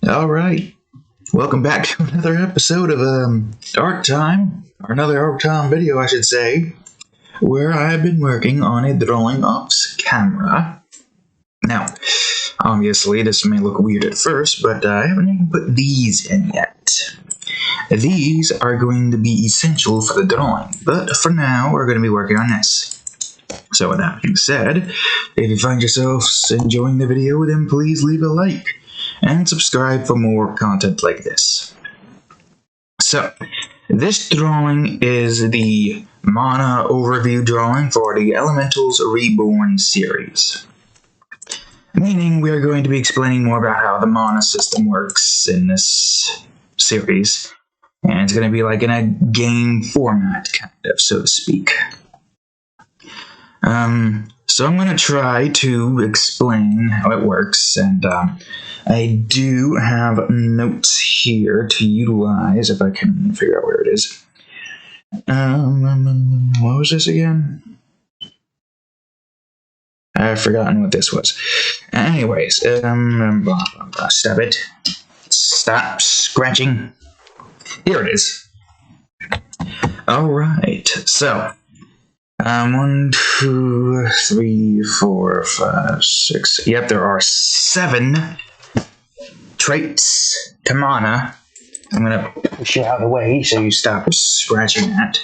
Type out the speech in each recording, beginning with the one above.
Alright, welcome back to another episode of Art Time, or another Art Time video I should say, where I've been working on a drawing off camera. Now, obviously this may look weird at first, but I haven't even put these in yet. These are going to be essential for the drawing, but for now we're going to be working on this. So with that being said, if you find yourselves enjoying the video, then please leave a like and subscribe for more content like this. So, this drawing is the mana overview drawing for the Elementals Reborn series. Meaning we are going to be explaining more about how the mana system works in this series. And it's going to be like in a game format, kind of, so to speak. So I'm going to try to explain how it works, and I do have notes here to utilize if I can figure out where it is. What was this again? I've forgotten what this was. Anyways, stop it. Stop scratching. Here it is. Alright, so 1, 2, 3, 4, 5, 6. Yep, there are 7 traits to mana. I'm gonna push you out of the way so you stop scratching that.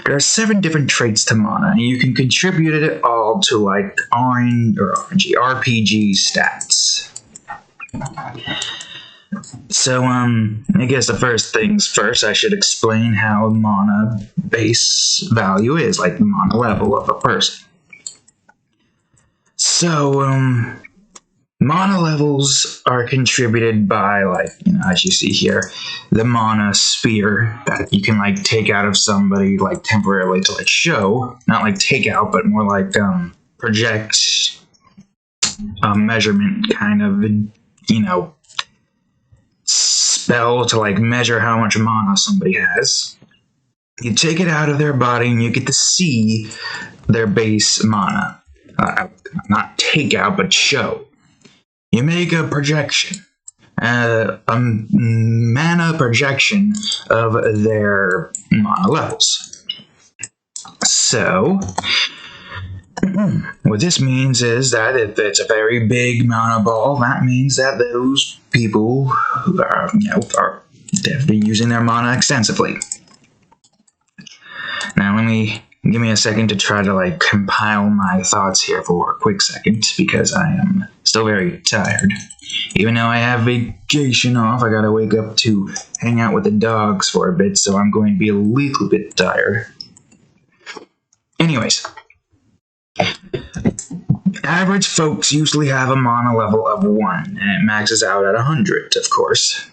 There are 7 different traits to mana, and you can contribute it all to like RPG stats. So, I guess the first things first, I should explain how mana base value is, like the mana level of a person. So, mana levels are contributed by, like, as you see here, the mana sphere that you can, like, take out of somebody, like, temporarily to, like, show. Not, like, take out, but more like, project a measurement kind of, spell to like measure how much mana somebody has. You take it out of their body and you get to see their base mana. Not take out, but show. You make a projection. A mana projection of their mana levels. So, what this means is that if it's a very big mana ball, that means that those people are definitely using their mana extensively. Now give me a second to try to like compile my thoughts here for a quick second, because I am still very tired. Even though I have vacation off, I gotta wake up to hang out with the dogs for a bit, so I'm going to be a little bit tired. Anyways. Average folks usually have a mana level of 1, and it maxes out at 100, of course.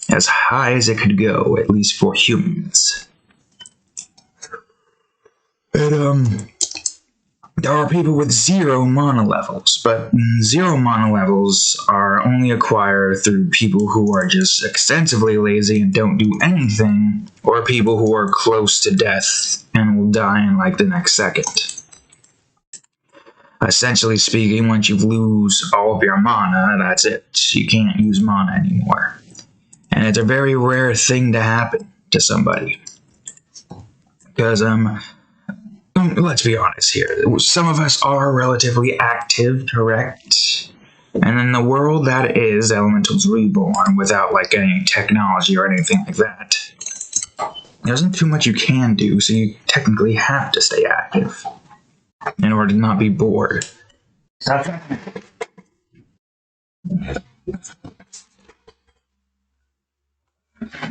As high as it could go, at least for humans. And, there are people with 0 mana levels, but 0 mana levels are only acquired through people who are just extensively lazy and don't do anything, or people who are close to death and will die in like the next second. Essentially speaking, once you lose all of your mana, that's it. You can't use mana anymore. And it's a very rare thing to happen to somebody. Because, let's be honest here. Some of us are relatively active, correct? And in the world that is Elementals Reborn, without, like, any technology or anything like that, there isn't too much you can do, so you technically have to stay active in order to not be bored.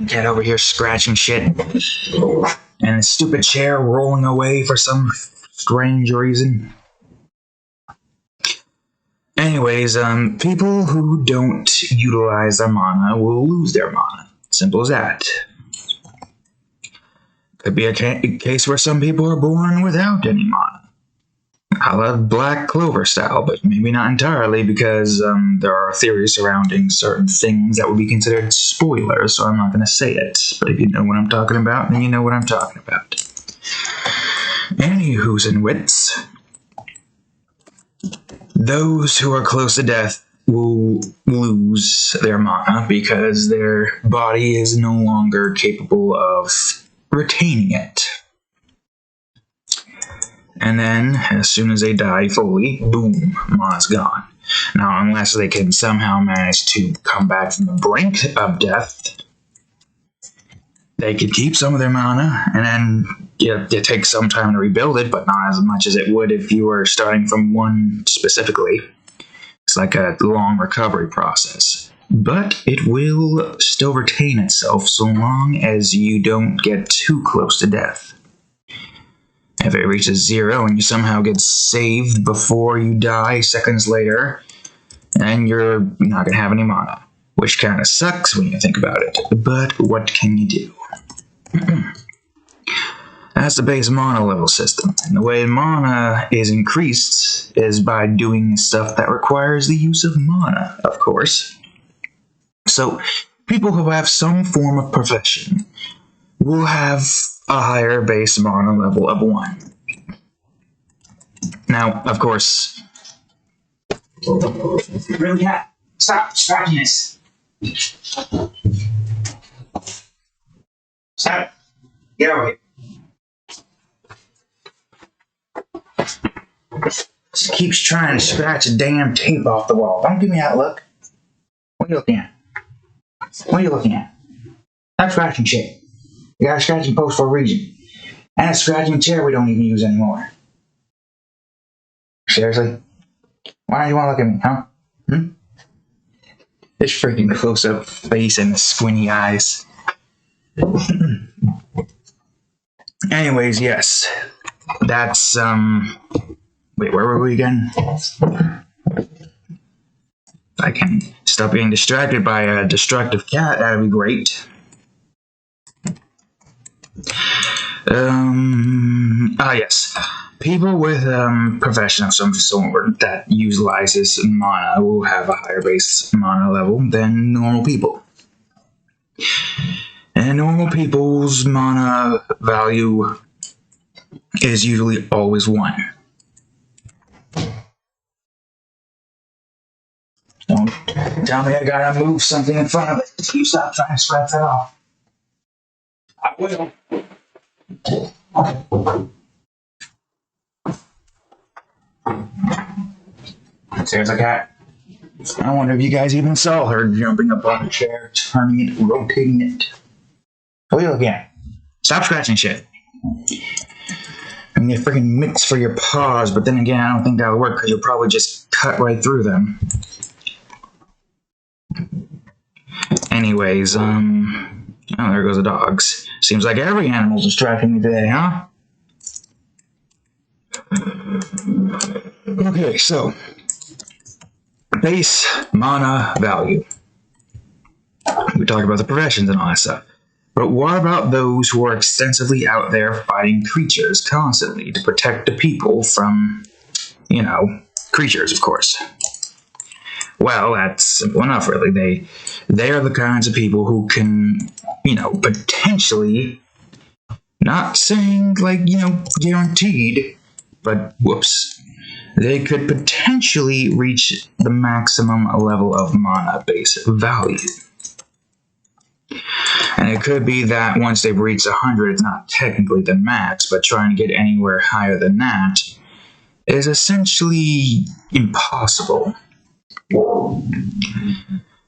Get over here scratching shit. And the stupid chair rolling away for some strange reason. Anyways, people who don't utilize their mana will lose their mana. Simple as that. Could be a case where some people are born without any mana. I love Black Clover style, but maybe not entirely, because there are theories surrounding certain things that would be considered spoilers, so I'm not going to say it. But if you know what I'm talking about, then you know what I'm talking about. Anywho's and wits. Those who are close to death will people lose their mana because their body is no longer capable of retaining it. And then, as soon as they die fully, boom, mana's gone. Now, unless they can somehow manage to come back from the brink of death, they could keep some of their mana, and then it takes some time to rebuild it, but not as much as it would if you were starting from one specifically. It's like a long recovery process. But it will still retain itself so long as you don't get too close to death. If it reaches 0 and you somehow get saved before you die seconds later, then you're not going to have any mana. Which kind of sucks when you think about it. But what can you do? That's the base mana level system. And the way mana is increased is by doing stuff that requires the use of mana, of course. So, people who have some form of profession will have a higher base mana level of 1. Now, of course... Really, cat? Stop scratching this! Stop! Get over here. Just keeps trying to scratch a damn tape off the wall. Don't give me that look. What are you looking at? What are you looking at? Stop scratching shit. You got a scratching post for a reason. And a scratching chair we don't even use anymore. Seriously? Why don't you want to look at me, huh? This freaking close-up face and the squinty eyes. Anyways, yes. That's, wait, where were we again? If I can stop being distracted by a destructive cat, that'd be great. Yes. People with profession of some sort that utilizes mana will have a higher base mana level than normal people. And normal people's mana value is usually always 1. Don't tell me I gotta move something in front of it. You stop trying to scratch that off. I will. There's a cat. I wonder if you guys even saw her jumping up on the chair, turning it, rotating it. What are you looking at? Stop scratching shit. I mean, they're freaking mitts for your paws, but then again, I don't think that'll work because you'll probably just cut right through them. Anyways, oh, there goes the dogs. Seems like every animal's distracting me today, huh? Okay, so base mana value. We talked about the professions and all that stuff. But what about those who are extensively out there fighting creatures constantly to protect the people from, creatures, of course? Well, that's simple enough, really. They are the kinds of people who can, potentially, not saying, guaranteed, but whoops, they could potentially reach the maximum level of mana base value. And it could be that once they've reached 100, it's not technically the max, but trying to get anywhere higher than that is essentially impossible.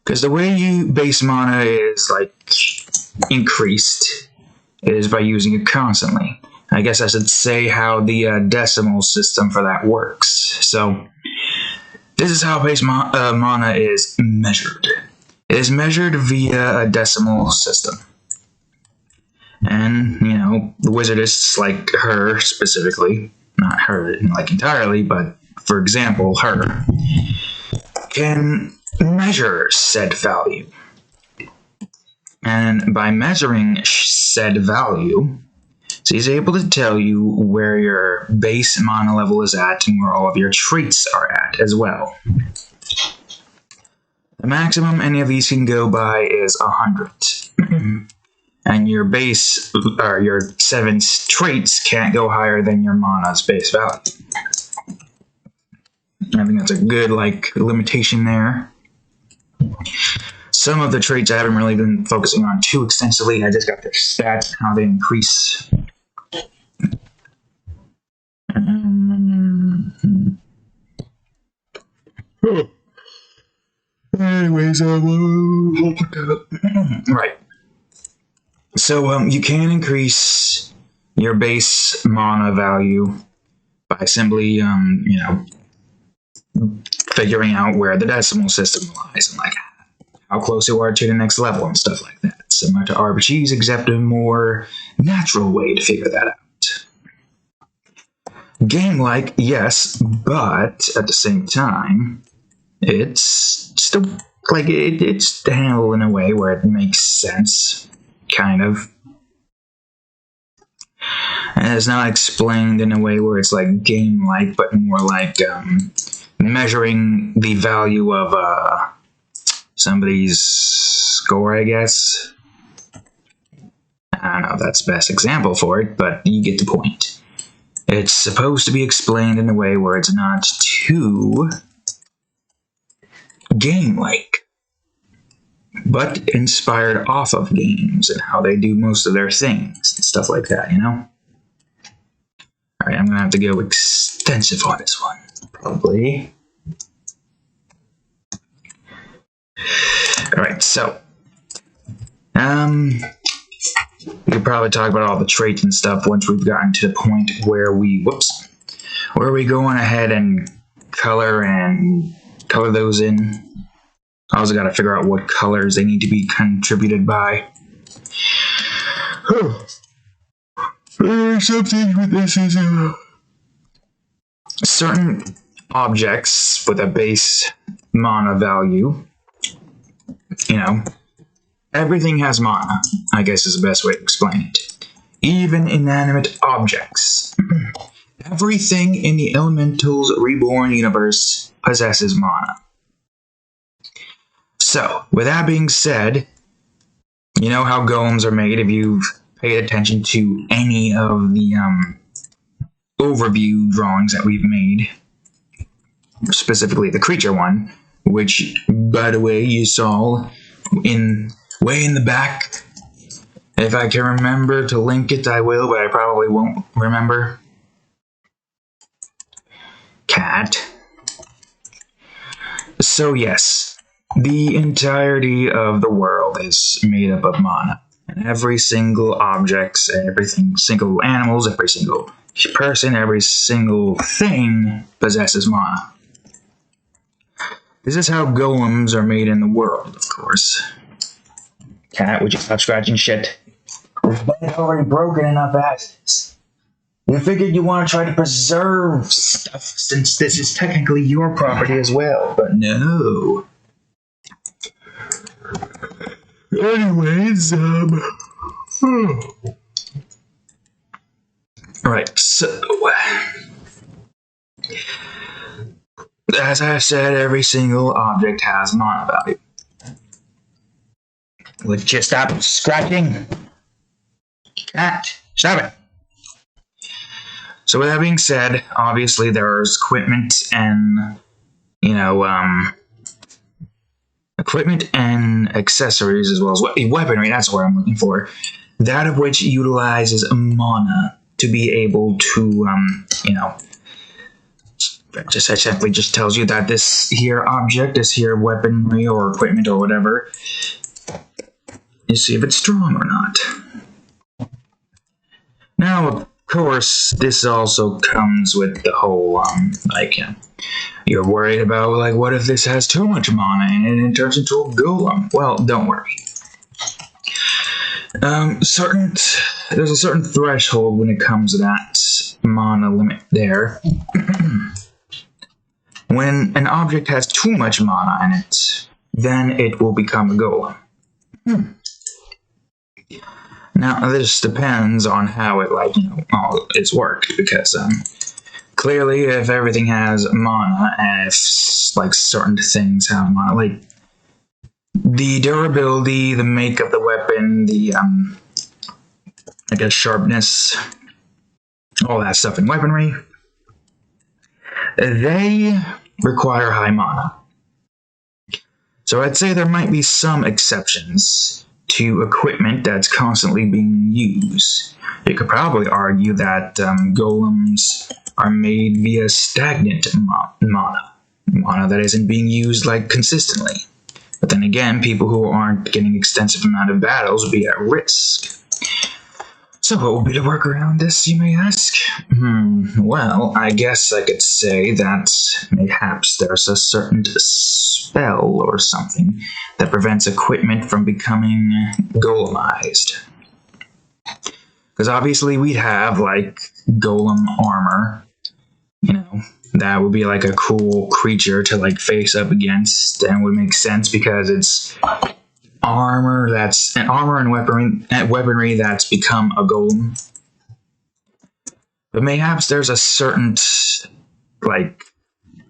Because the way you base mana is, increased is by using it constantly. I guess I should say how the decimal system for that works. So, this is how base mana is measured. It is measured via a decimal system. And, the Wizardess, like her specifically, not her entirely, but for example, her, can measure said value. And by measuring said value, she's able to tell you where your base mana level is at and where all of your traits are at as well. The maximum any of these can go by is 100. And your base, or your 7 traits can't go higher than your mana's base value. I think that's a good, limitation there. Some of the traits I haven't really been focusing on too extensively. I just got their stats, how they increase. Anyways, right. So you can increase your base mana value by simply figuring out where the decimal system lies and like how close you are to the next level and stuff like that. Similar to RPGs, except a more natural way to figure that out. Game-like, yes, but at the same time, it's still like it's handled in a way where it makes sense, kind of. And it's not explained in a way where it's like game-like, but more like measuring the value of somebody's score, I guess. I don't know if that's the best example for it, but you get the point. It's supposed to be explained in a way where it's not too game-like, but inspired off of games and how they do most of their things and stuff like that, you know? Alright, I'm gonna have to go extensive on this one, probably. Alright, so we could probably talk about all the traits and stuff once we've gotten to the point where we go on ahead and color those in. I also got to figure out what colors they need to be contributed by. Something with this is certain objects with a base mana value. You know, everything has mana, I guess is the best way to explain it. Even inanimate objects. Everything in the Elementals Reborn universe possesses mana. So, with that being said, you know how golems are made if you've paid attention to any of the overview drawings that we've made. Specifically the creature one, which, by the way, you saw way in the back. If I can remember to link it, I will, but I probably won't remember. Cat. So yes, the entirety of the world is made up of mana. And every single object, single animals, every single person, every single thing possesses mana. This is how golems are made in the world, of course. Cat, would you stop scratching shit? This bed's already broken enough as is. You figured you want to try to preserve stuff since this is technically your property as well, but no. Anyways, Right, so as I said, every single object has mana value. Would you stop scratching? Cat, stop it. So with that being said, obviously there's equipment and, equipment and accessories as well as weaponry, that's what I'm looking for. That of which utilizes mana to be able to, just essentially just tells you that this here object, this here weaponry or equipment or whatever, you see if it's strong or not. Now, of course, this also comes with the whole, you're worried about, what if this has too much mana and it turns into a golem? Well, don't worry. There's a certain threshold when it comes to that mana limit there. When an object has too much mana in it, then it will become a golem. Now, this depends on how it, it's worked, because, clearly, if everything has mana, and if, certain things have mana, the durability, the make of the weapon, the, sharpness, all that stuff in weaponry, they require high mana. So I'd say there might be some exceptions to equipment that's constantly being used. You could probably argue that golems are made via stagnant mana that isn't being used consistently. But then again, people who aren't getting extensive amount of battles would be at risk. So what would be the workaround this, you may ask? Well, I guess I could say that mayhaps there's a certain spell or something that prevents equipment from becoming golemized. Because obviously we'd have, golem armor, that would be a cool creature to face up against, and would make sense because it's armor and weaponry that's become a golem. But mayhaps there's a certain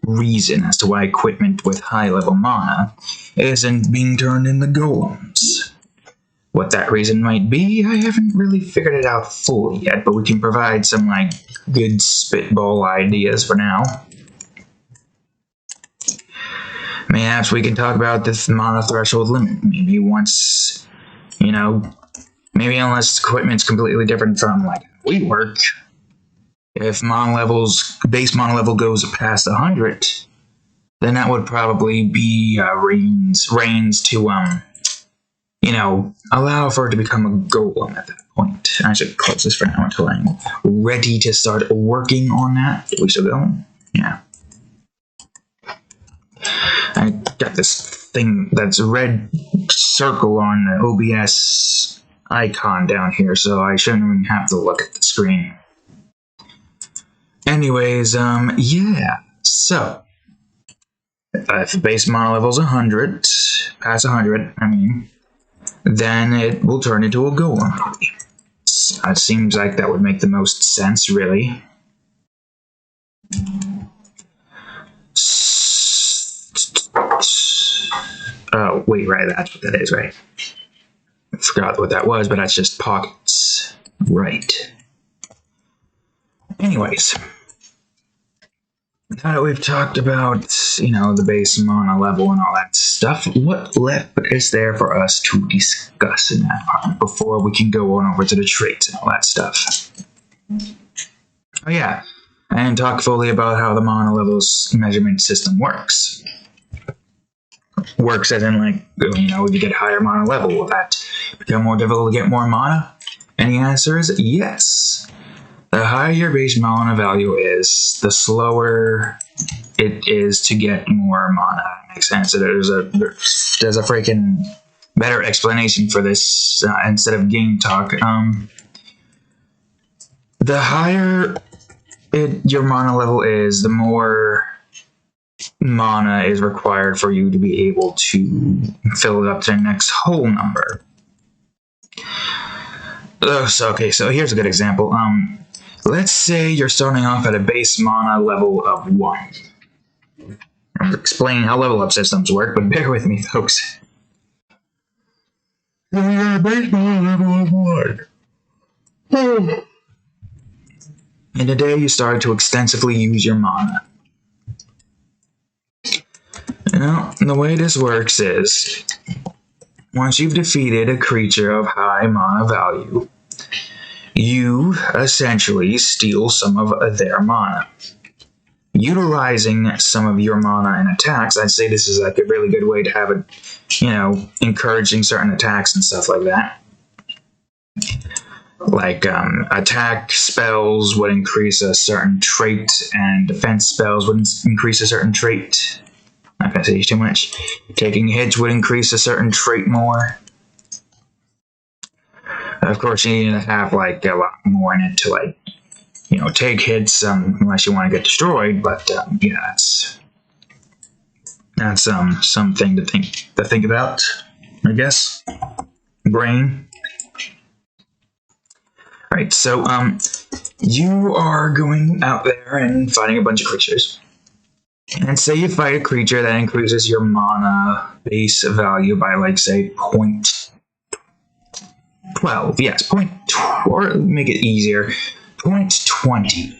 reason as to why equipment with high level mana isn't being turned into golems. What that reason might be, I haven't really figured it out fully yet, but we can provide some good spitball ideas for now. Mayhaps we can talk about this mana threshold limit. Maybe once, maybe unless equipment's completely different from how we work. If base mana level goes past 100, then that would probably be reigns to allow for it to become a golem at that point. I should close this for now until I'm ready to start working on that. Are we still going? Yeah. I got this thing that's a red circle on the OBS icon down here, so I shouldn't even have to look at the screen. Anyways, yeah. So, if the base mana level's 100, past 100, then it will turn into a golem. It seems like that would make the most sense, really. Oh, wait, right, that's what that is, right? I forgot what that was, but that's just pockets. Right. Anyways. Now that we've talked about, the base mana level and all that stuff, what left is there for us to discuss in that part before we can go on over to the traits and all that stuff? Oh yeah, and talk fully about how the mana levels measurement system works. Works as in, if you get higher mana level, will that become more difficult to get more mana? And the answer is yes. The higher your base mana value is, the slower it is to get more mana. That makes sense. So there's a freaking better explanation for this instead of game talk. The higher your mana level is, the more mana is required for you to be able to fill it up to the next whole number. So here's a good example. Let's say you're starting off at a base mana level of 1. I'm explaining how level up systems work, but bear with me, folks. You're at a base mana level of 1. And today you started to extensively use your mana. The way this works is, once you've defeated a creature of high mana value, you essentially steal some of their mana. Utilizing some of your mana in attacks, I'd say this is a really good way to have it, encouraging certain attacks and stuff like that. Attack spells would increase a certain trait, and defense spells would increase a certain trait. Not gonna say too much. Taking hits would increase a certain trait more. Of course, you need to have a lot more in it to take hits unless you want to get destroyed. But yeah, that's something to think about, I guess. Brain. All right, so you are going out there and fighting a bunch of creatures. And say you fight a creature that increases your mana base value by, say, 0.12. Yes, or make it easier, 0.20.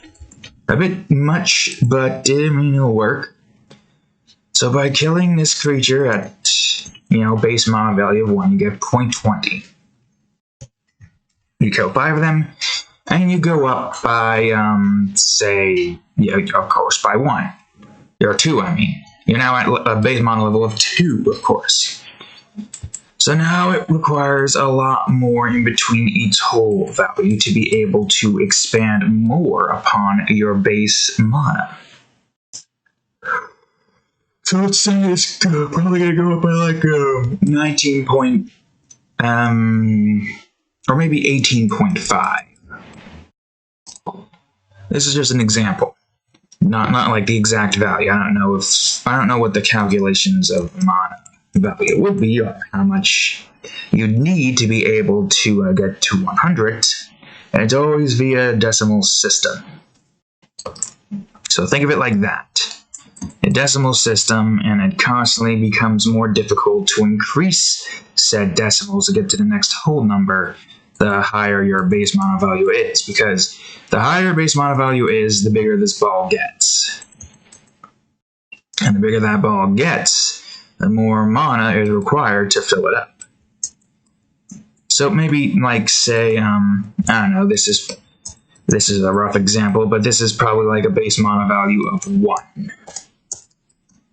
A bit much, but it'll work. So by killing this creature at base mana value of 1, you get 0.20. You kill 5 of them, and you go up by, of course, by 1. Or 2, I mean. You're now at a base mana level of 2, of course. So now it requires a lot more in between each whole value to be able to expand more upon your base mana. So let's say it's probably going to go up by like 19 point, or maybe 18.5. This is just an example, not like the exact value. I don't know what the calculations of mana value would be, or how much you'd need to be able to get to 100, and it's always via decimal system. So think of it like that. A decimal system, and it constantly becomes more difficult to increase said decimals to get to the next whole number the higher your base mana value is, because the higher base mana value is, the bigger this ball gets. And the bigger that ball gets, the more mana is required to fill it up. So maybe, like, say, I don't know, this is a rough example, but this is probably like a base mana value of 1.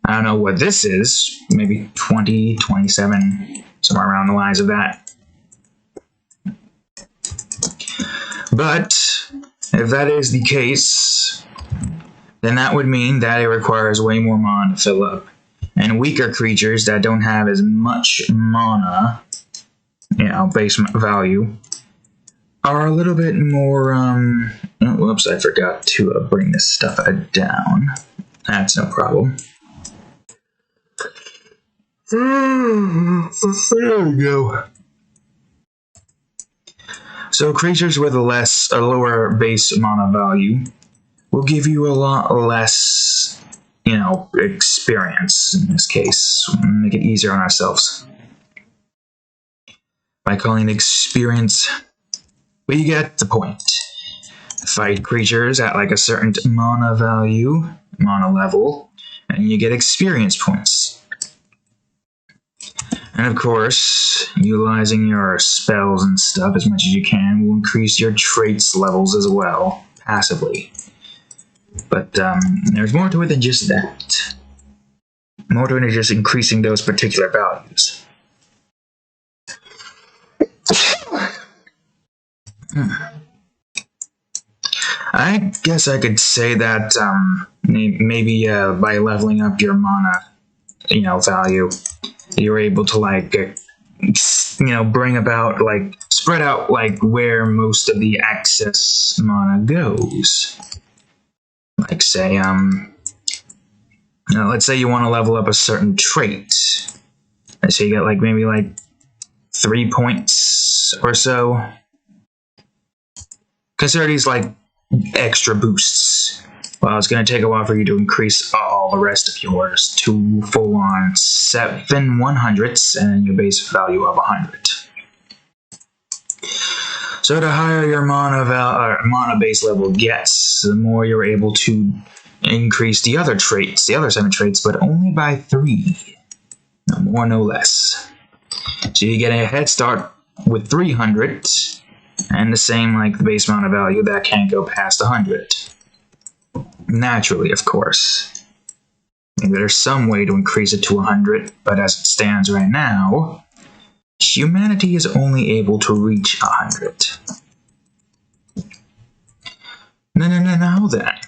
I don't know what this is, maybe 20, 27, somewhere around the lines of that. But if that is the case, then that would mean that it requires way more mana to fill up. And weaker creatures that don't have as much mana, base value, are a little bit more, whoops, I forgot to bring this stuff down. That's no problem. There we go. So creatures with a lower base mana value will give you a lot less, experience in this case. Make it easier on ourselves by calling it experience. But you get the point. Fight creatures at like a certain mana value, mana level, and you get experience points. And of course, utilizing your spells and stuff as much as you can will increase your traits levels as well, passively. But there's more to it than just that. More to it than just increasing those particular values. I guess I could say that maybe by leveling up your mana, value, you're able to bring about spread out where most of the excess mana goes. Like say let's say you want to level up a certain trait. Let's say you get maybe 3 points or so. Consider these extra boosts. Well, it's going to take a while for you to increase all the rest of yours to full-on 7 100s and your base value of 100. So the higher your mana base level gets, the more you're able to increase the other 7 traits, but only by 3. No more, no less. So you get a head start with 300, and the same the base mana value that can't go past 100. Naturally, of course. Maybe there's some way to increase it to 100, but as it stands right now, humanity is only able to reach 100. Now then.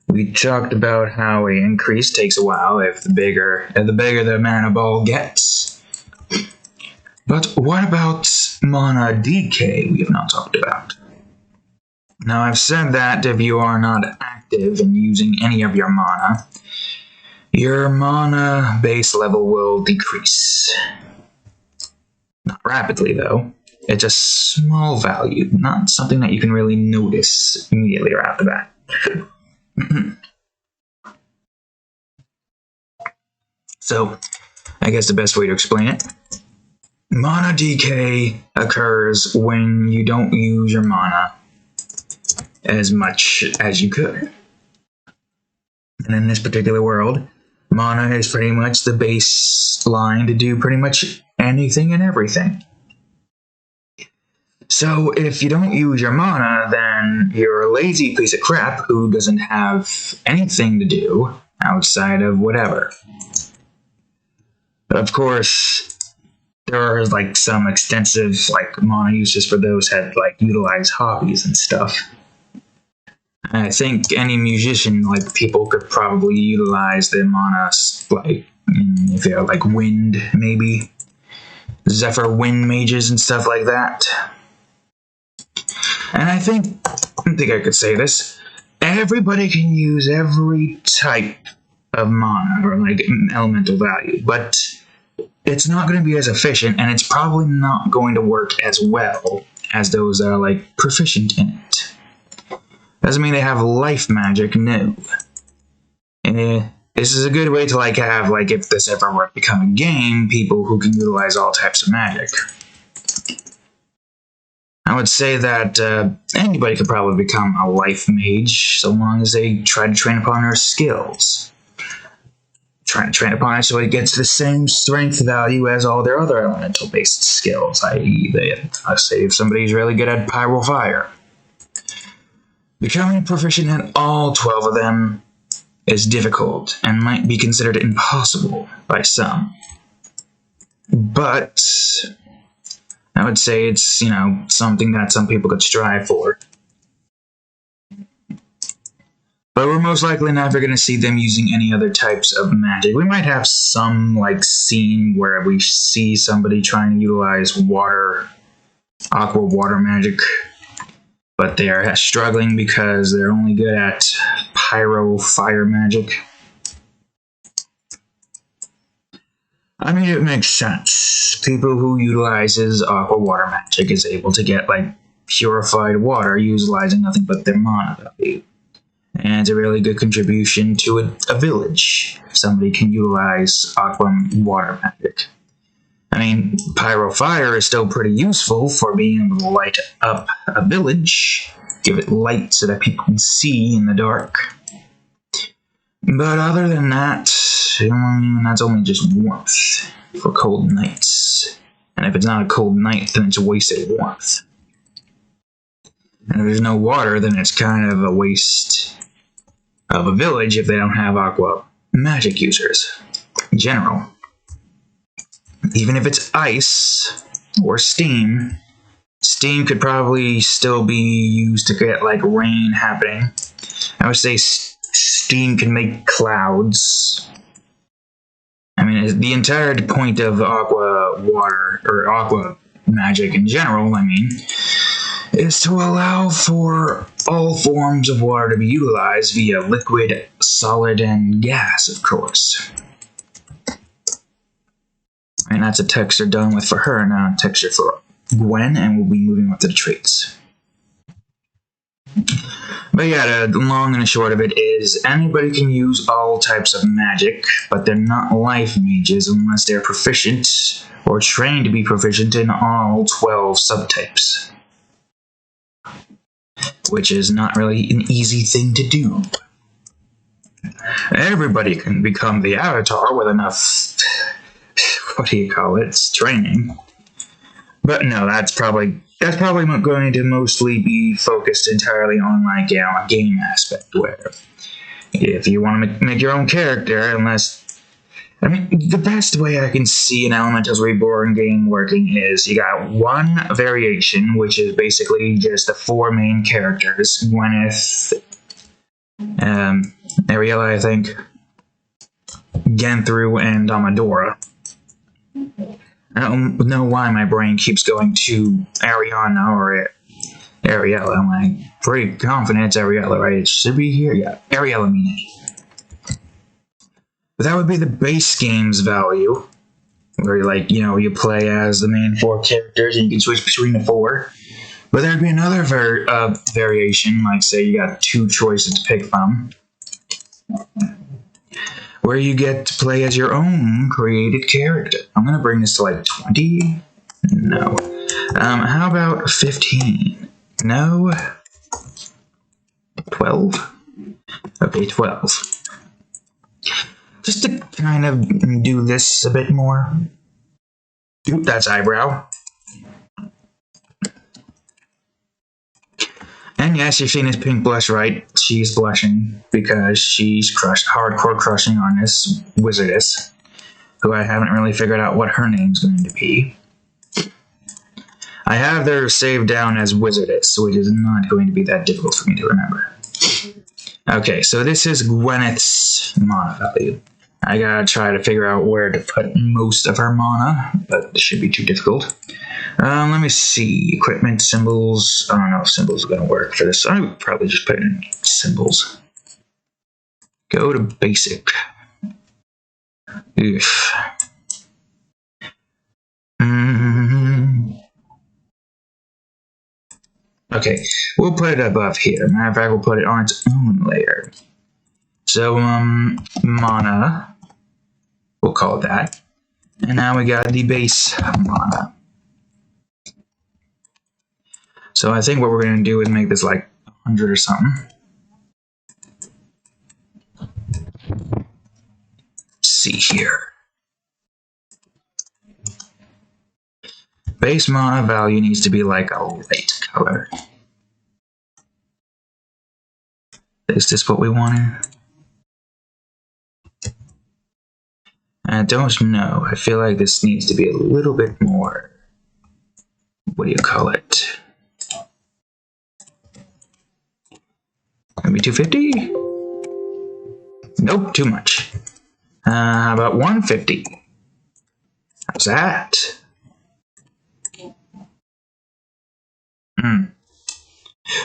We talked about how an increase takes a while if the bigger the mana ball gets. But what about mana decay we have not talked about? Now, I've said that if you are not active in using any of your mana base level will decrease. Not rapidly, though. It's a small value, not something that you can really notice immediately right off the bat. So, I guess the best way to explain it, mana decay occurs when you don't use your mana as much as you could. And in this particular world, Mana is pretty much the baseline to do pretty much anything and everything. So if you don't use your mana, then you're a lazy piece of crap who doesn't have anything to do outside of whatever. Of course, there are like some extensive like mana uses for those that like utilize hobbies and stuff. I think any musician, like people could probably utilize their mana, like if they're like wind, maybe Zephyr wind mages and stuff like that. And I think I could say this: everybody can use every type of mana or like elemental value, but it's not going to be as efficient, and it's probably not going to work as well as those that are like proficient in it. Doesn't mean they have life magic, no. This is a good way to like have like if this ever were to become a game, people who can utilize all types of magic. I would say that anybody could probably become a life mage so long as they try to train upon their skills. Trying to train upon it so it gets the same strength value as all their other elemental-based skills, i.e., let's say if somebody's really good at pyro fire. Becoming proficient in all 12 of them is difficult and might be considered impossible by some. But I would say it's, something that some people could strive for. But we're most likely never going to see them using any other types of magic. We might have some, scene where we see somebody trying to utilize aqua water magic, but they're struggling because they're only good at pyro fire magic. I mean, it makes sense. People who utilizes aqua water magic is able to get, purified water utilizing nothing but their mana value. And it's a really good contribution to a village. Somebody can utilize aqua water magic. I mean, pyro fire is still pretty useful for being able to light up a village, give it light so that people can see in the dark. But other than that, that's only just warmth for cold nights. And if it's not a cold night, then it's wasted warmth. And if there's no water, then it's kind of a waste of a village if they don't have aqua magic users in general. Even if it's ice or steam, steam could probably still be used to get rain happening. I would say steam can make clouds. I mean, the entire point of aqua water or aqua magic in general, is to allow for all forms of water to be utilized via liquid, solid, and gas, of course. And that's a texture done with for her, now a texture for Gwen, and we'll be moving on to the traits. But yeah, the long and the short of it is, anybody can use all types of magic, but they're not life mages unless they're proficient or trained to be proficient in all 12 subtypes. Which is not really an easy thing to do. Everybody can become the Avatar with enough, training. But no, that's probably going to mostly be focused entirely on a game aspect, where if you want to make your own character, the best way I can see an Elementals Reborn game working is you got one variation, which is basically just the 4 main characters, Gwyneth, Ariella, I think, Genthru, and Amadora. I don't know why my brain keeps going to Ariana or Ariella. I'm pretty confident it's Ariella, right? It should be here. Yeah, Ariella meaning. But that would be the base game's value, where you play as the main 4 characters and you can switch between the 4. But there'd be another variation, say you got 2 choices to pick from, where you get to play as your own created character. I'm gonna bring this to 20. No. How about 15? No. 12. Okay, 12. just to kind of do this a bit more. Oop, that's eyebrow. And yes, you're seeing this pink blush, right? She's blushing because she's hardcore crushing on this Wizardess, who I haven't really figured out what her name's going to be. I have her saved down as Wizardess, which is not going to be that difficult for me to remember. Okay, so this is Gwyneth's mana value. I gotta try to figure out where to put most of her mana, but this should be too difficult. Let me see. Equipment, symbols. I don't know if symbols are going to work for this. I would probably just put it in symbols. Go to basic. Oof. Okay, we'll put it above here. Matter of fact, we'll put it on its own layer. So, mana. We'll call it that. And now we got the base mana. So I think what we're going to do is make this like 100 or something. Let's see here. Base mana value needs to be like a light color. Is this what we wanted? I don't know. I feel like this needs to be a little bit more. What do you call it? Maybe 250? Nope, too much. How about 150? How's that?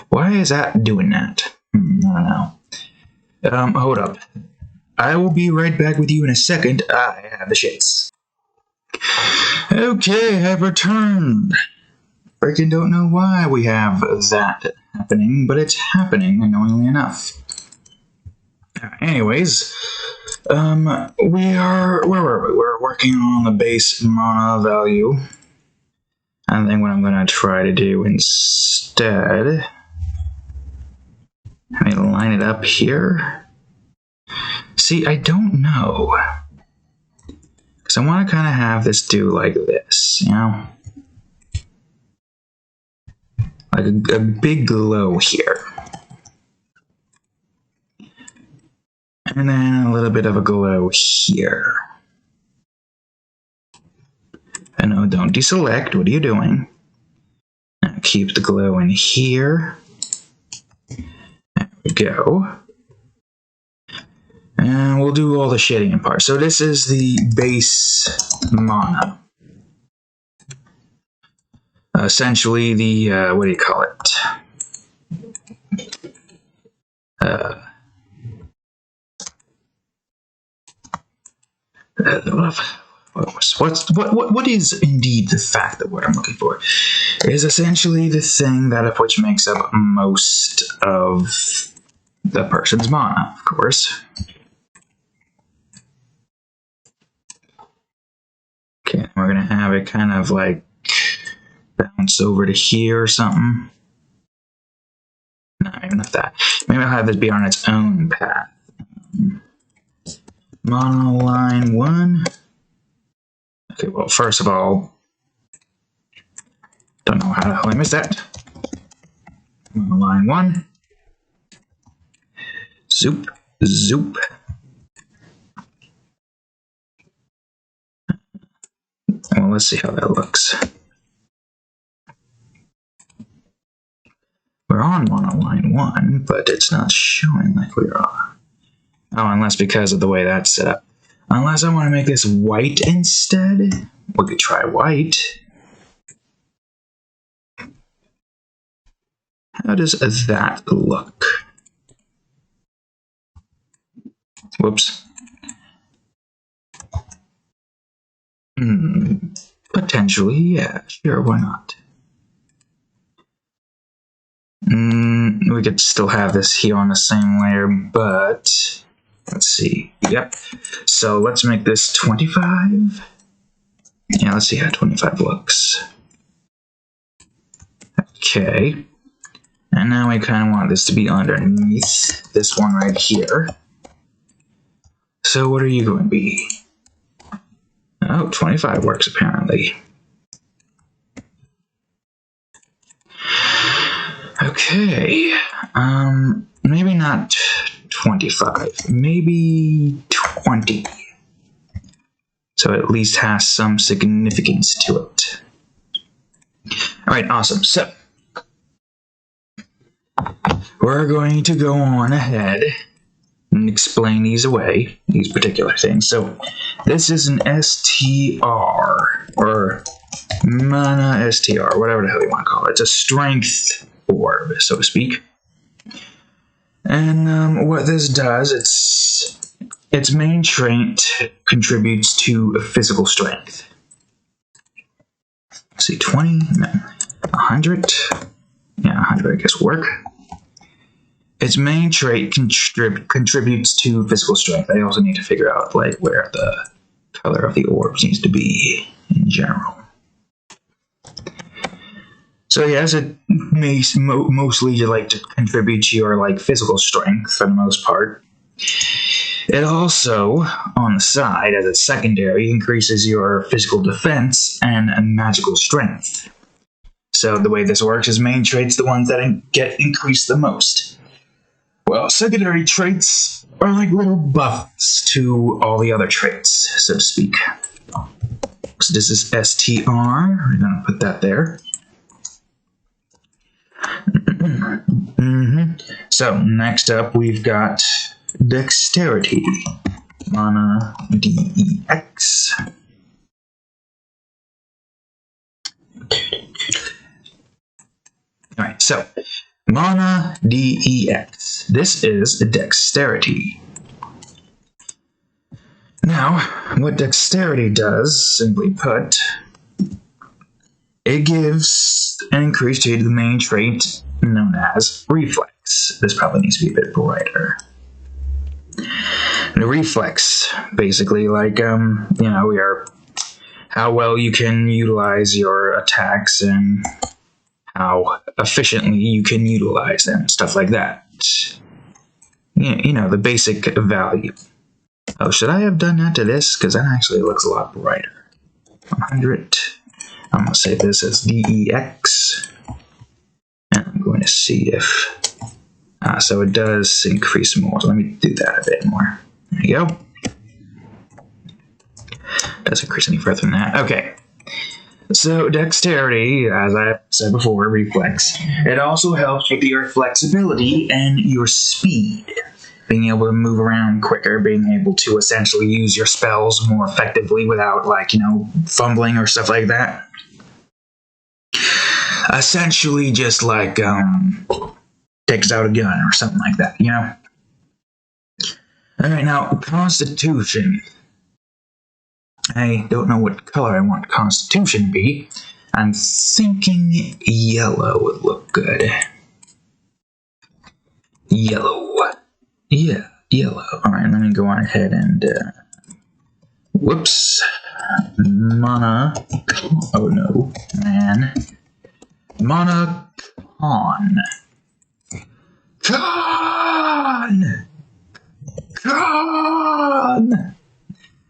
Why is that doing that? I don't know. Hold up. I will be right back with you in a second. I have the shits. Okay, I've returned. Freaking don't know why we have that happening, but it's happening, annoyingly enough. Anyways, where were we? We're working on the base mana value. I think what I'm going to try to do instead, let me line it up here. See, I don't know. Because I want to kind of have this do like this, you know? Like a big glow here. And then a little bit of a glow here. And no, don't deselect. What are you doing? Now keep the glow in here. There we go. And we'll do all the shading part. So this is the base mana. Essentially the, what do you call it? What is indeed the fact that what I'm looking for is essentially the thing that of which makes up most of the person's mana, of course. Okay, we're gonna have it kind of like bounce over to here or something. No, maybe not that. Maybe I'll have this be on its own path. Mana line 1. Okay, well, first of all, don't know how the hell I missed that. Mana line 1. Zoop, zoop. Well, let's see how that looks. We're on mana line 1, but it's not showing like we are. Oh, unless because of the way that's set up. Unless I want to make this white instead. We could try white. How does that look? Whoops. Potentially, yeah. Sure, why not? We could still have this here on the same layer, but let's see. Yep. So let's make this 25. Yeah, let's see how 25 looks. Okay. And now we kind of want this to be underneath this one right here. So what are you going to be? Oh, 25 works apparently. Okay, maybe not 25, maybe 20. So it at least has some significance to it. Alright, awesome. So, we're going to go on ahead and explain these away, these particular things. So, this is an STR, or mana STR, whatever the hell you want to call it. It's a strength orb, so to speak. And what this does, its main trait contributes to physical strength. Let's see, 20, no, 100. Yeah, 100 I guess will work. Its main trait contributes to physical strength. I also need to figure out like where the color of the orbs needs to be in general. So yes, it may mostly like to contribute to your like physical strength for the most part. It also, on the side, as its secondary, increases your physical defense and magical strength. So the way this works is main traits the ones that get increased the most. Well, secondary traits are like little buffs to all the other traits, so to speak. So this is STR. We're going to put that there. So next up we've got Dexterity, mana DEX. Alright, so mana DEX. This is Dexterity. Now, what Dexterity does, simply put, it gives an increase to the main trait known as Reflex. This probably needs to be a bit brighter. The Reflex, basically, like, how well you can utilize your attacks and how efficiently you can utilize them, stuff like that. You know, the basic value. Oh, should I have done that to this? Because that actually looks a lot brighter. 100. I'm going to say this as DEX. And I'm going to see if... so it does increase more. So let me do that a bit more. There you go. Doesn't increase any further than that. Okay. So Dexterity, as I said before, Reflex. It also helps with your flexibility and your speed. Being able to move around quicker, being able to essentially use your spells more effectively without, like, fumbling or stuff like that. Essentially just like, takes out a gun or something like that, Alright, now, Constitution. I don't know what color I want Constitution to be. I'm thinking yellow would look good. Yellow. Yeah, yellow. Alright, let me go on ahead and, whoops. Mana. Oh no, man. Mana Con.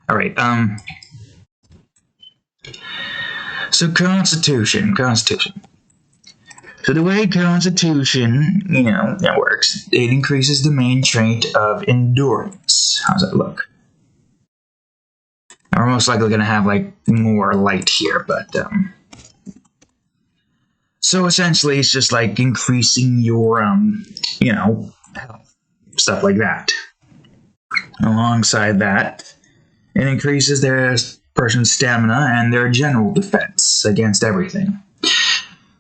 Alright, so Constitution. So the way Constitution, that works, it increases the main trait of Endurance. How's that look? Now, we're most likely going to have, like, more light here, but, so essentially it's just, like, increasing your, health, stuff like that. Alongside that, it increases their person's stamina and their general defense against everything.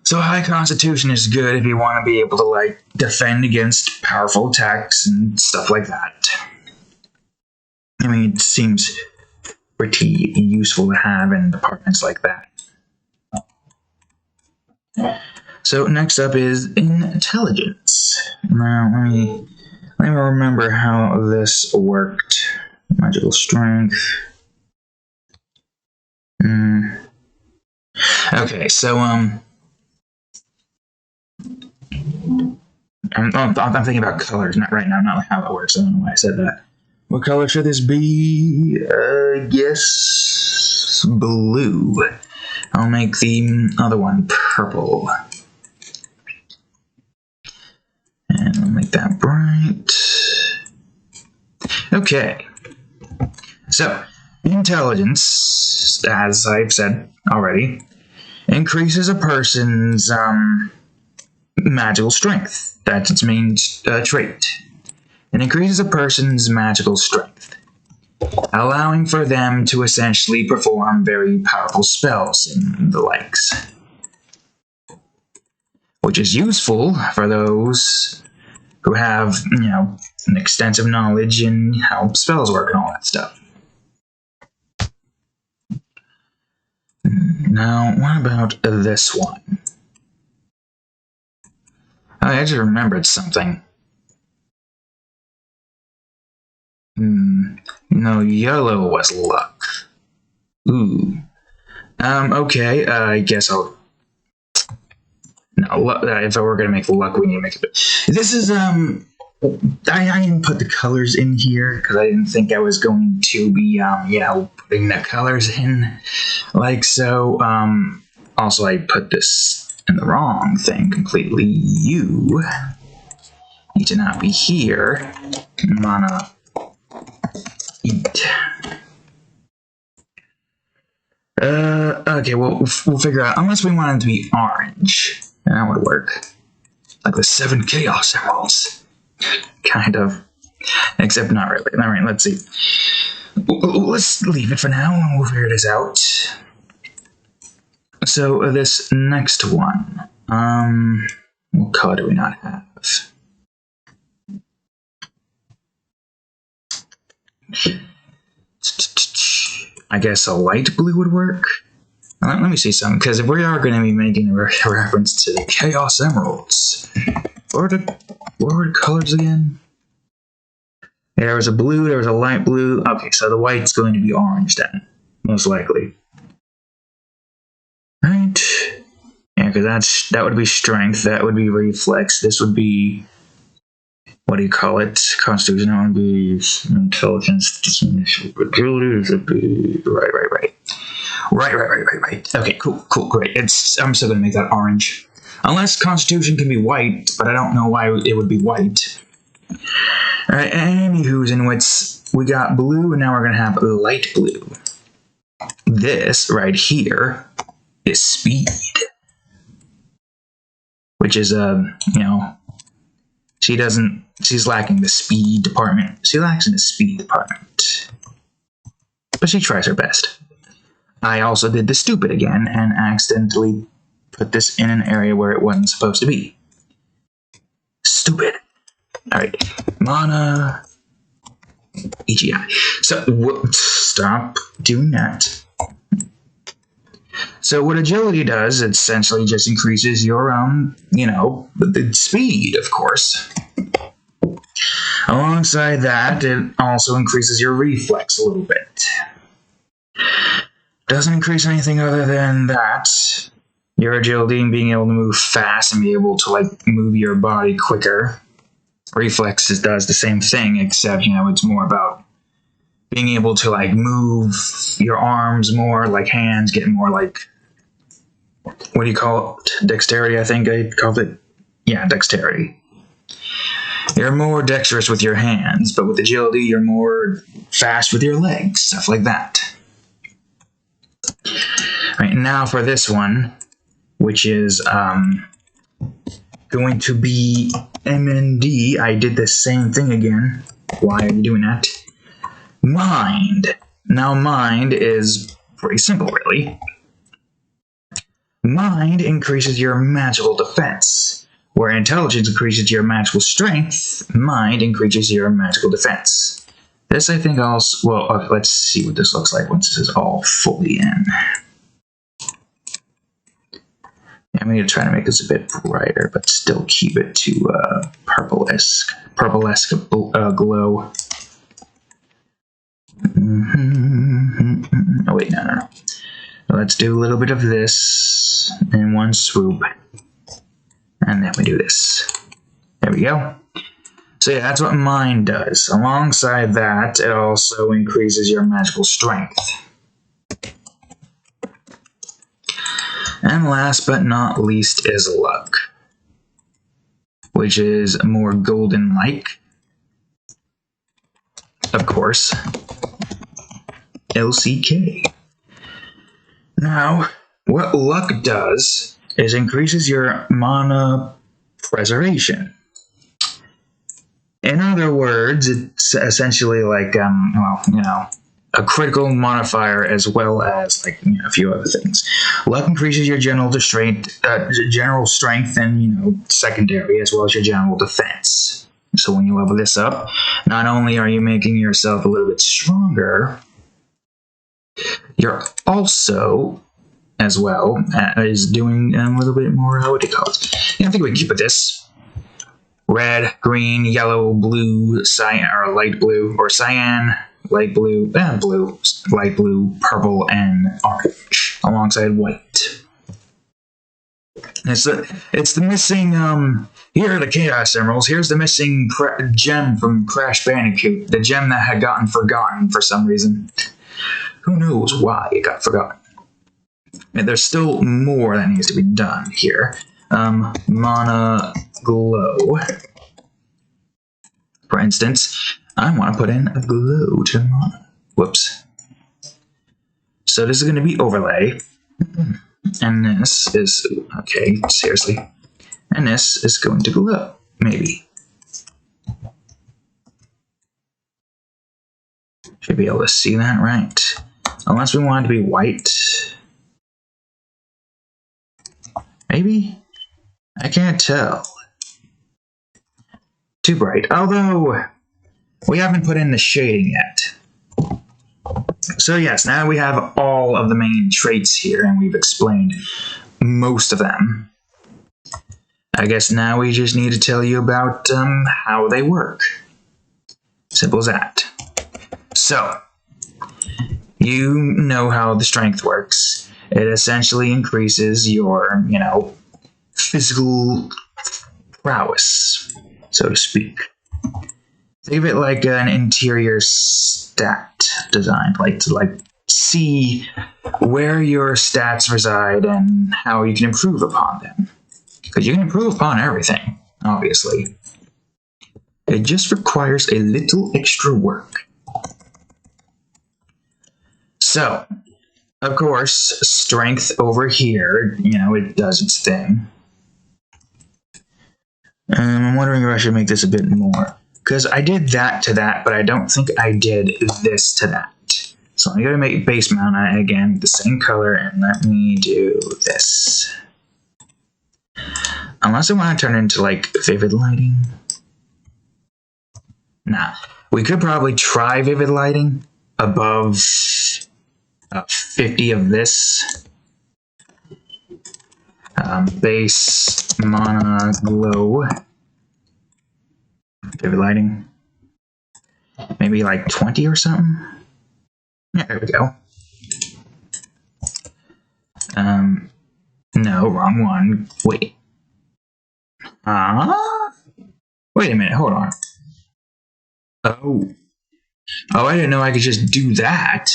So high Constitution is good if you want to be able to, like, defend against powerful attacks and stuff like that. I mean, it seems pretty useful to have in departments like that. So next up is Intelligence. Now, let me remember how this worked. Magical Strength. Okay, so, I'm thinking about colors right now, not how it works. I don't know why I said that. What color should this be? I guess blue. I'll make the other one purple. And I'll make that bright. Okay. So, intelligence, as I've said already, increases a person's magical strength. That's its main trait. It increases a person's magical strength, allowing for them to essentially perform very powerful spells and the likes. Which is useful for those who have, an extensive knowledge in how spells work and all that stuff. Now, what about this one? Oh, I just remembered something. No, yellow was luck. Ooh. Okay, I guess I'll... No, if I were going to make luck, we need to make it... This is, I didn't put the colors in here, because I didn't think I was going to be, putting the colors in like so. Also, I put this in the wrong thing completely. You need to not be here. Mana... Eat. Okay, we'll figure out, unless we want it to be orange, and that would work. Like the 7 Chaos Emeralds. Kind of. Except not really. Alright, let's see. Let's leave it for now, and we'll figure this out. So, this next one. What color do we not have? I guess a light blue would work. Let me see something, because if we are going to be making a reference to the Chaos Emeralds, what were the colors again? Yeah, there was a blue, there was a light blue. Okay, so the white's going to be orange then, most likely. Right? Yeah, because that would be strength, that would be reflex, this would be... What do you call it? Constitution, that would be intelligence, ability, would be... Right. Right. Okay, cool, great. I'm still gonna make that orange. Unless Constitution can be white, but I don't know why it would be white. Alright, anywho's in which we got blue, and now we're gonna have light blue. This right here is speed. Which is, she's lacking the speed department. She lacks in the speed department. But she tries her best. I also did the stupid again and accidentally put this in an area where it wasn't supposed to be. Stupid. Alright. Mana. EGI. So, stop doing that. So what agility does, it essentially just increases your, the speed, of course. Alongside that, it also increases your reflex a little bit. Doesn't increase anything other than that. Your agility and being able to move fast and be able to, move your body quicker. Reflexes does the same thing, except, it's more about being able to, move your arms more, hands, get more, what do you call it? Dexterity, I think I called it. Yeah, dexterity. You're more dexterous with your hands, but with agility, you're more fast with your legs, stuff like that. Right, now for this one, which is going to be MND. I did the same thing again. Why are you doing that? Mind. Now, mind is pretty simple, really. Mind increases your magical defense, where intelligence increases your magical strength. Mind increases your magical defense. This, I think, also... Well, okay, let's see what this looks like once this is all fully in. I'm going to try to make this a bit brighter, but still keep it to purple-esque glow. Oh, wait, no. Let's do a little bit of this in one swoop. And then we do this. There we go. So yeah, that's what mine does. Alongside that, it also increases your magical strength. And last but not least is luck, which is more golden-like. Of course, LCK. Now, what luck does is increases your mana preservation. In other words, it's essentially like, a critical modifier as well as a few other things. Luck increases your general strength, and secondary as well as your general defense. So when you level this up, not only are you making yourself a little bit stronger, you're also, as well, is doing a little bit more. What do you call it? I think we can keep it this. Red, green, yellow, blue, cyan, or light blue, or cyan, light blue, blue, light blue, purple, and orange, alongside white. It's the missing, here are the Chaos Emeralds. Here's the missing gem from Crash Bandicoot, the gem that had gotten forgotten for some reason. Who knows why it got forgotten? And there's still more that needs to be done here. Mana glow. For instance, I want to put in a glow to mana. Whoops. So this is going to be overlay. And this is, okay, seriously. And this is going to glow, maybe. Should be able to see that, right? Unless we want it to be white. Maybe? I can't tell. Too bright. Although, we haven't put in the shading yet. So yes, now we have all of the main traits here, and we've explained most of them. I guess now we just need to tell you about how they work. Simple as that. So, you know how the strength works. It essentially increases your, physical prowess, so to speak. Think of it like an interior stat design, to see where your stats reside and how you can improve upon them. Because you can improve upon everything, obviously. It just requires a little extra work. So, of course, strength over here, it does its thing. I'm wondering if I should make this a bit more. Because I did that to that, but I don't think I did this to that. So I'm going to make base mana again, the same color, and let me do this. Unless I want to turn it into, vivid lighting. Nah. We could probably try vivid lighting above 50 of this. Base mana glow. Vivid lighting. Maybe 20 or something. Yeah, there we go. No, wrong one. Wait. Wait a minute, hold on. Oh, I didn't know I could just do that.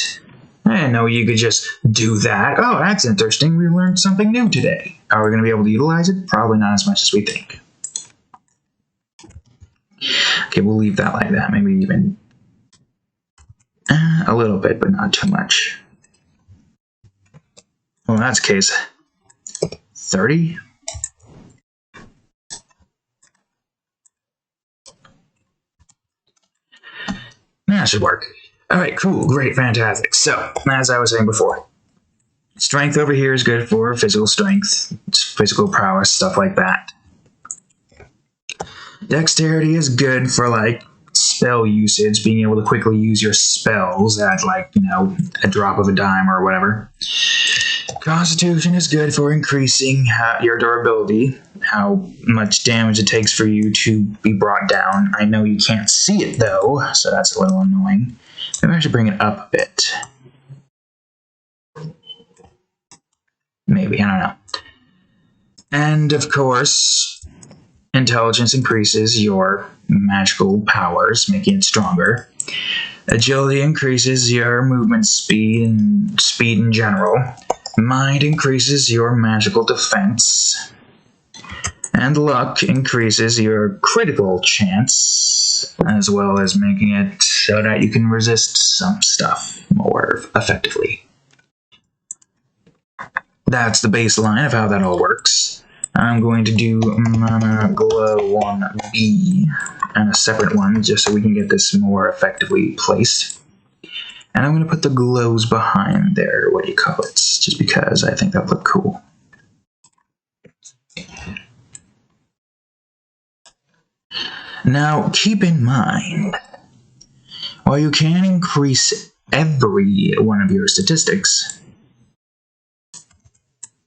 I didn't know you could just do that. Oh, that's interesting. We learned something new today. Are we going to be able to utilize it? Probably not as much as we think. Okay, we'll leave that like that. Maybe even a little bit, but not too much. Well, in that case, 30? That should work. Alright, cool, great, fantastic. So, as I was saying before, strength over here is good for physical strength, physical prowess, stuff like that. Dexterity is good for, spell usage, being able to quickly use your spells at, a drop of a dime or whatever. Constitution is good for increasing your durability, how much damage it takes for you to be brought down. I know you can't see it, though, so that's a little annoying. Maybe I should bring it up a bit. Maybe, I don't know. And, of course, intelligence increases your magical powers, making it stronger. Agility increases your movement speed and speed in general. Mind increases your magical defense. And luck increases your critical chance, as well as making it so that you can resist some stuff more effectively. That's the baseline of how that all works. I'm going to do Mana Glow 1B and a separate one just so we can get this more effectively placed. And I'm going to put the glows behind there, what do you call it, just because I think that would look cool. Now, keep in mind, while you can increase every one of your statistics,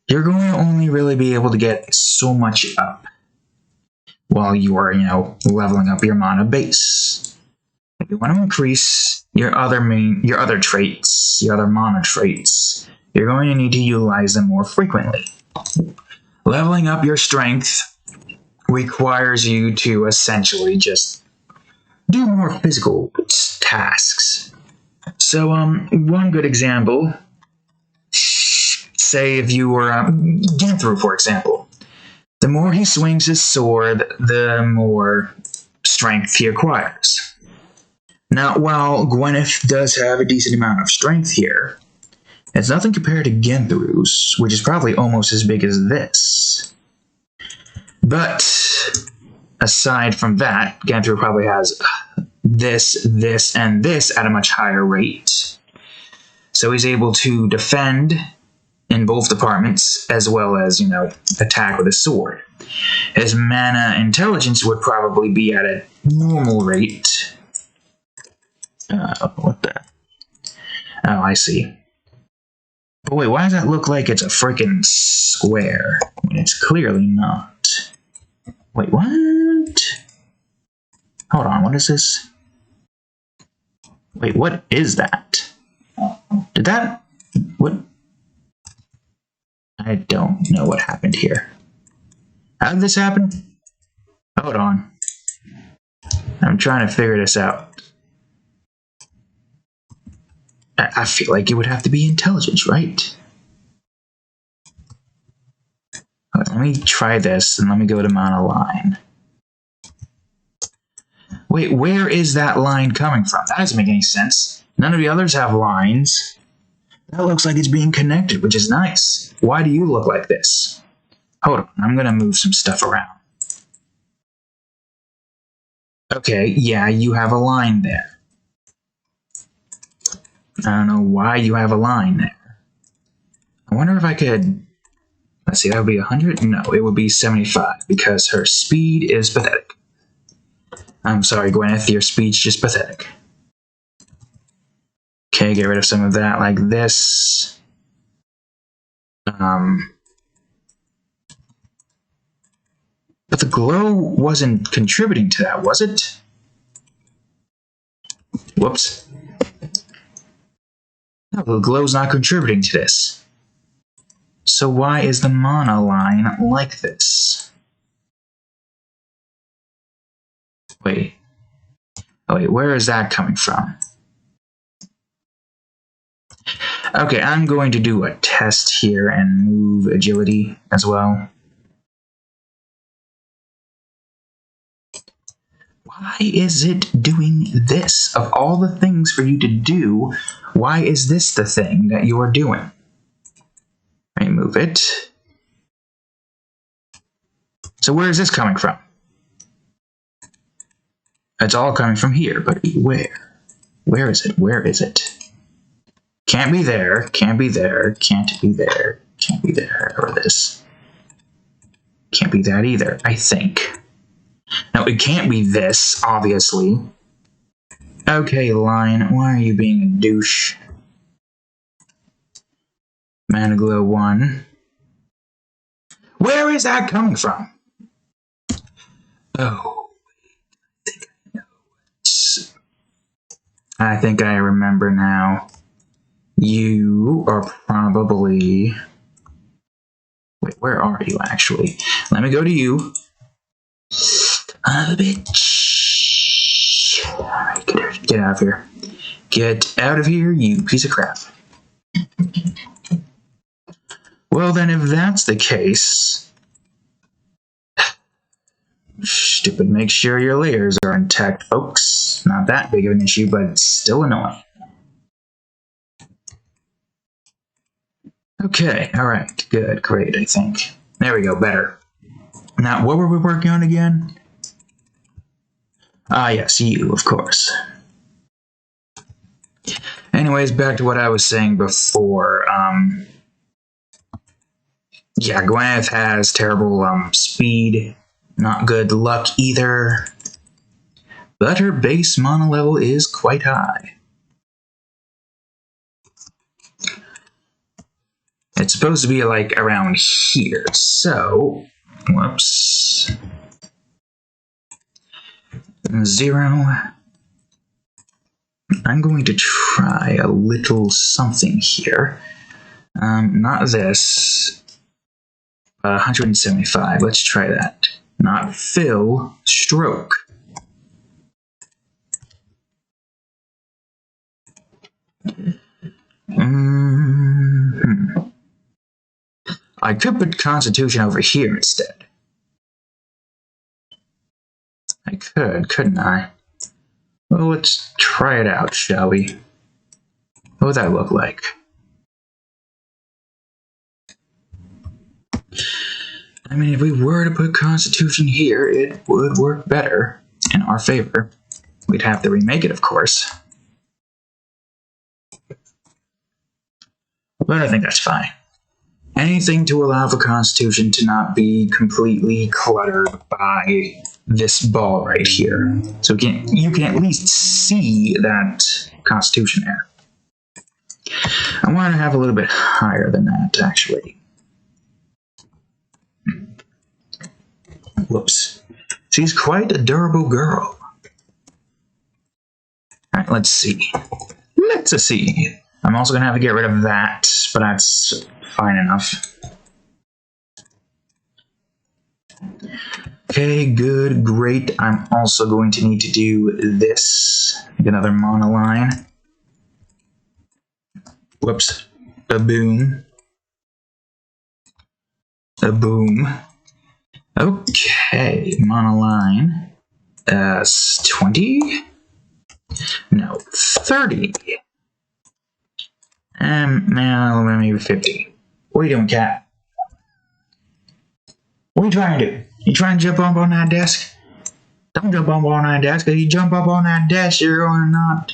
you're going to only really be able to get so much up while you are, leveling up your mana base. If you want to increase your other traits, your other mana traits, you're going to need to utilize them more frequently. Leveling up your strength requires you to essentially just do more physical tasks. So, one good example, say if you were Gwyneth, for example. The more he swings his sword, the more strength he acquires. Now, while Gwyneth does have a decent amount of strength here, it's nothing compared to Genthru's, which is probably almost as big as this. But aside from that, Genthru probably has this, and this at a much higher rate. So he's able to defend in both departments, as well as, attack with a sword. His mana intelligence would probably be at a normal rate. What the? Oh, I see. But wait, why does that look like it's a freaking square when it's clearly not? Wait, what? Hold on, what is this? Wait, what is that? Did that... What? I don't know what happened here. How did this happen? Hold on. I'm trying to figure this out. I feel like it would have to be intelligence, right? Let me try this, and let me go to mana line. Wait, where is that line coming from? That doesn't make any sense. None of the others have lines. That looks like it's being connected, which is nice. Why do you look like this? Hold on, I'm gonna move some stuff around. Okay, yeah, you have a line there. I don't know why you have a line there. I wonder if I could... Let's see, that would be 100? No, it would be 75, because her speed is pathetic. I'm sorry, Gwyneth, your speed's just pathetic. Okay, get rid of some of that like this. But the glow wasn't contributing to that, was it? Whoops. No, the glow's not contributing to this. So why is the mana line like this? Wait. Oh wait, where is that coming from? Okay, I'm going to do a test here and move agility as well. Why is it doing this? Of all the things for you to do, why is this the thing that you are doing? Remove it. So where is this coming from? It's all coming from here, but where? Where is it? Where is it? Can't be there, can't be there, can't be there, can't be there, or this. Can't be that either, I think. No, it can't be this, obviously. Okay, line, why are you being a douche? Mana Glow 1. Where is that coming from? Oh, I think I know. I think I remember now. You are probably... Wait, where are you actually? Let me go to you. Son of a bitch. Alright, get out of here. Get out of here, you piece of crap. Well then, if that's the case... Stupid, make sure your layers are intact, folks. Not that big of an issue, but it's still annoying. Okay, alright, good, great, I think. There we go, better. Now, what were we working on again? Ah, yes, you, of course. Anyways, back to what I was saying before. Yeah, Gwyneth has terrible speed, not good luck either, but her base mana level is quite high. It's supposed to be like around here, so, whoops, 0. I'm going to try a little something here. Not this. 175. Let's try that. Not fill, stroke. I could put Constitution over here instead. I could, couldn't I? Well, let's try it out, shall we? What would that look like? I mean, if we were to put Constitution here, it would work better in our favor. We'd have to remake it, of course. But I think that's fine. Anything to allow for Constitution to not be completely cluttered by this ball right here. So you can at least see that Constitution there. I want to have a little bit higher than that, actually. Whoops. She's quite a durable girl. Alright, let's see. Let's see. I'm also going to have to get rid of that, but that's fine enough. Okay, good, great. I'm also going to need to do this. Another mana line. Whoops. A boom. A boom. Okay, mana line. 20? No, 30. Maybe 50. What are you doing, cat? What are you trying to do? You trying to jump up on that desk? Don't jump up on that desk. If you jump up on that desk, you're going to not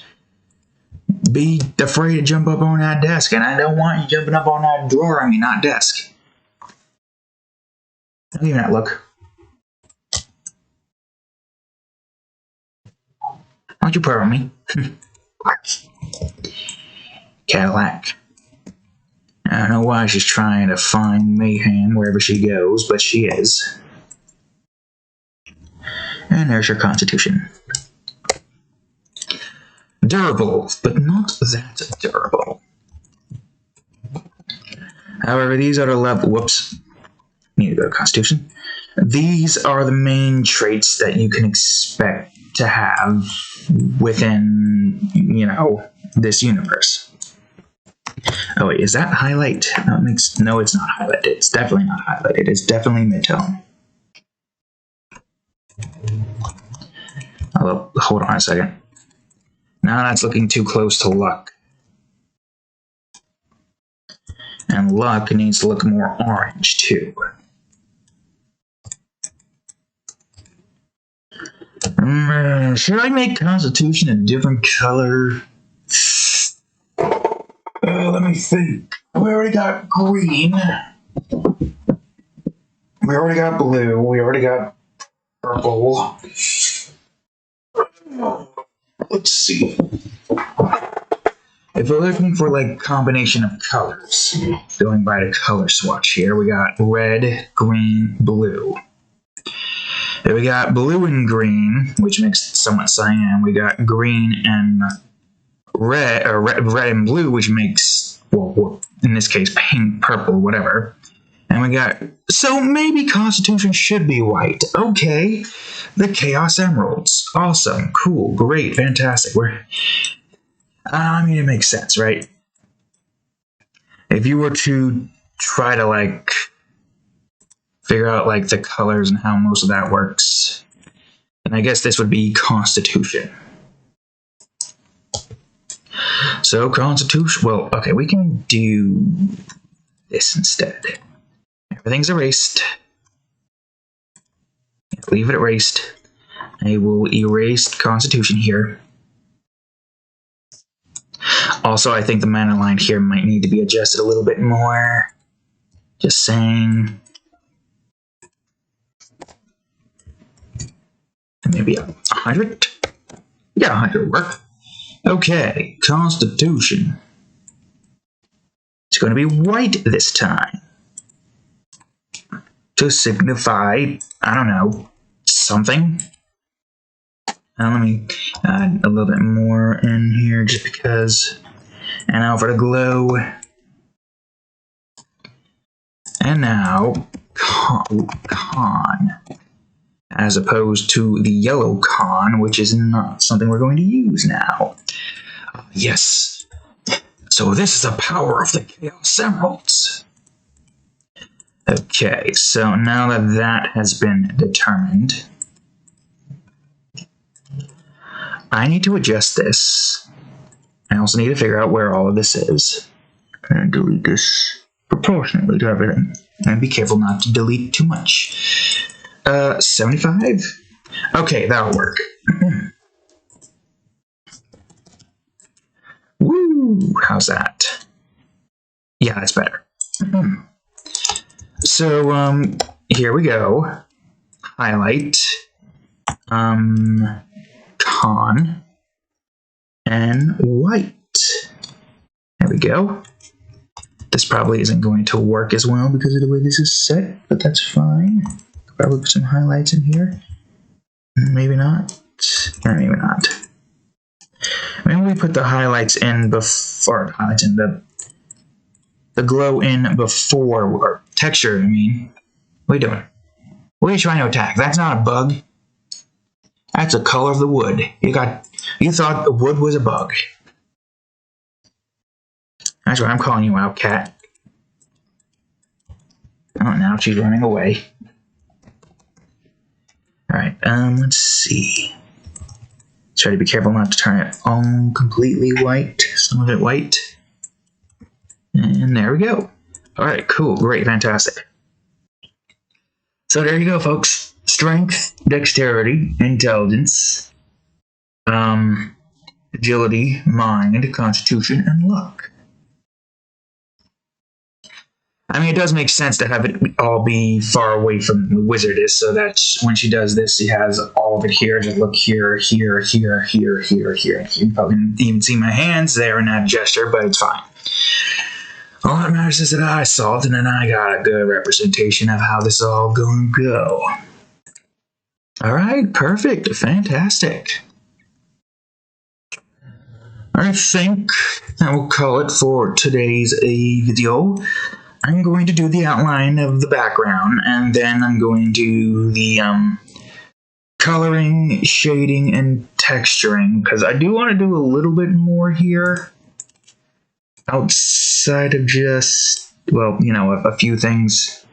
be afraid to jump up on that desk. And I don't want you jumping up on that drawer. I mean, not desk. Don't even that look. Why don't you purr on me? Cadillac. I don't know why she's trying to find mayhem wherever she goes, but she is. And there's your Constitution. Durable, but not that durable. However, these are the level... Whoops. Need to go to Constitution. These are the main traits that you can expect to have within, this universe. Oh wait, is that highlight? No, it's not highlighted. It's definitely not highlighted. It's definitely mid-tone. Although, hold on a second. Now that's looking too close to luck. And luck needs to look more orange too. Should I make Constitution a different color? Let me think. We already got green. We already got blue. We already got purple. Let's see. If we're looking for like combination of colors, going by the color swatch here, we got red, green, blue. Then we got blue and green, which makes it somewhat cyan. We got green and red, or red and blue, which makes, well, in this case, pink, purple, whatever. And And we got, so maybe Constitution should be white. Okay, the Chaos Emeralds. Awesome, cool, great, fantastic. I mean, it makes sense, right? If you were to try to, like, figure out, like, the colors and how most of that works, then I guess this would be Constitution. So, Constitution, well, okay, we can do this instead. Everything's erased. Leave it erased. I will erase Constitution here. Also, I think the mana line here might need to be adjusted a little bit more. Just saying. Maybe 100? Yeah, 100 work. Okay, Constitution. It's going to be white this time. To signify, I don't know, something. Let me add a little bit more in here just because. And now for the glow. And now, con. As opposed to the yellow con, which is not something we're going to use now. Yes. So this is the power of the Chaos Emeralds. Okay, so now that that has been determined, I need to adjust this. I also need to figure out where all of this is. And delete this proportionately to everything. And be careful not to delete too much. 75? Okay, that'll work. Woo! How's that? Yeah, that's better. So, here we go. Highlight. Con. And white. There we go. This probably isn't going to work as well because of the way this is set, but that's fine. Probably put some highlights in here. Maybe not. Maybe not. Maybe we put the highlights in before, highlights in the glow in before, or texture, I mean. What are you doing? What are you trying to attack? That's not a bug. That's the color of the wood. You thought the wood was a bug. That's why I'm calling you out, cat. Oh, now she's running away. Alright, let's see. Try to be careful not to turn it all completely white. Some of it white. And there we go. Alright, cool, great, fantastic. So there you go, folks. Strength, dexterity, intelligence, agility, mind, constitution, and luck. I mean, it does make sense to have it all be far away from the Wizardess, so that when she does this, she has all of it here. Just look here, here, here, here, here, here. You probably didn't even see my hands there in that gesture, but it's fine. All that matters is that I saw it, and then I got a good representation of how this is all going to go. All right, perfect, fantastic. I think that will call it for today's video. I'm going to do the outline of the background, and then I'm going to do the coloring, shading, and texturing, because I do want to do a little bit more here, outside of just, well, you know, a few things.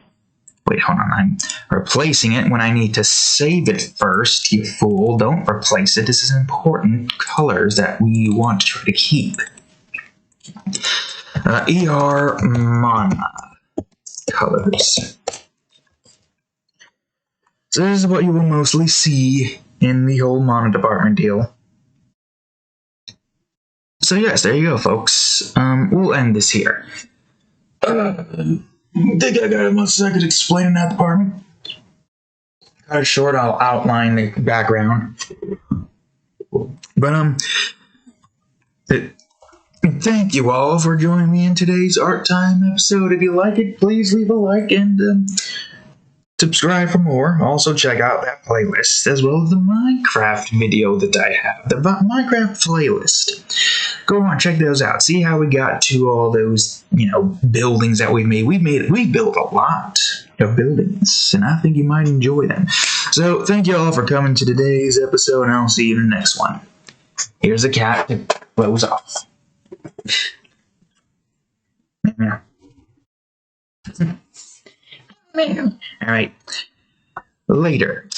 Wait, hold on, I'm replacing it when I need to save it first, you fool. Don't replace it, this is important colors that we want to try to keep. ER Mana colors. So this is what you will mostly see in the whole Mana department deal. So yes, there you go, folks. We'll end this here. Think I got as much as I could explain in that department? Cut it short, I'll outline the background. But, thank you all for joining me in today's Art Time episode. If you like it, please leave a like and subscribe for more. Also check out that playlist, as well as the Minecraft video that I have, the Minecraft playlist. go on, check those out. See how we got to all those, buildings that we made. We built a lot of buildings, and I think you might enjoy them. So thank you all for coming to today's episode, and I'll see you in the next one. Here's a cat to close off. All right. Later.